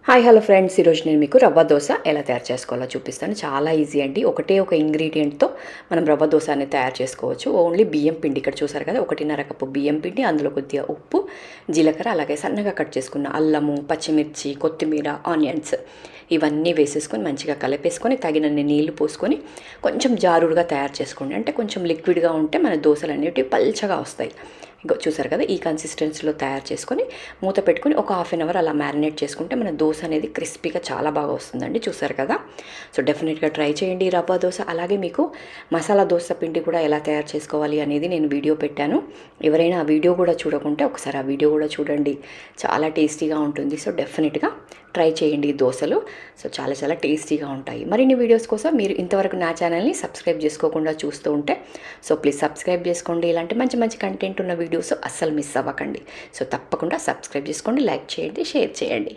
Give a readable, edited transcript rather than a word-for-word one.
Hi hello friends, ఈరోజు నేను మీకు రవ్వ దోశ ఎలా తయారు చేసుకోవాలో చూపిస్తాను. చాలా ఈజీ అండి. ఒకటే ఒక ఇంగ్రీడియంట్తో మనం రవ్వ దోశ అనేది తయారు చేసుకోవచ్చు. ఓన్లీ బియ్యం పిండి, ఇక్కడ చూసారు కదా, 1.5 కప్పు బియ్యం పిండి, అందులో కొద్దిగా ఉప్పు, జీలకర్ర, అలాగే సన్నగా కట్ చేసుకున్న అల్లము, పచ్చిమిర్చి, కొత్తిమీర, ఆనియన్స్ ఇవన్నీ వేసేసుకొని మంచిగా కలిపేసుకొని తగినన్ని నీళ్లు పోసుకొని కొంచెం జారుడుగా తయారు చేసుకోండి. అంటే కొంచెం లిక్విడ్గా ఉంటే మన దోశలు అనేటివి పల్చగా వస్తాయి. ఇంకో చూసారు కదా, ఈ కన్సిస్టెన్సీలో తయారు చేసుకొని మూత పెట్టుకొని ఒక హాఫ్ అన్ అవర్ అలా మ్యారినేట్ చేసుకుంటే మన దోశ అనేది క్రిస్పీగా చాలా బాగా వస్తుందండి. చూసారు కదా, సో డెఫినెట్గా ట్రై చేయండి రవ్వ దోశ. అలాగే మీకు మసాలా దోశ పిండి కూడా ఎలా తయారు చేసుకోవాలి అనేది నేను వీడియో పెట్టాను. ఎవరైనా ఆ వీడియో కూడా చూడకుంటే ఒకసారి ఆ వీడియో కూడా చూడండి, చాలా టేస్టీగా ఉంటుంది. సో డెఫినెట్గా ట్రై చేయండి ఈ దోశలు. సో చాలా చాలా టేస్టీగా ఉంటాయి. మరిన్ని వీడియోస్ కోసం మీరు ఇంతవరకు నా ఛానల్ని సబ్స్క్రైబ్ చేసుకోకుండా చూస్తూ ఉంటే సో ప్లీజ్ సబ్స్క్రైబ్ చేసుకోండి. ఇలాంటి మంచి మంచి కంటెంట్ ఉన్న వీడియోస్ అస్సలు మిస్ అవ్వకండి. సో తప్పకుండా సబ్స్క్రైబ్ చేసుకోండి, లైక్ చేయండి, షేర్ చేయండి.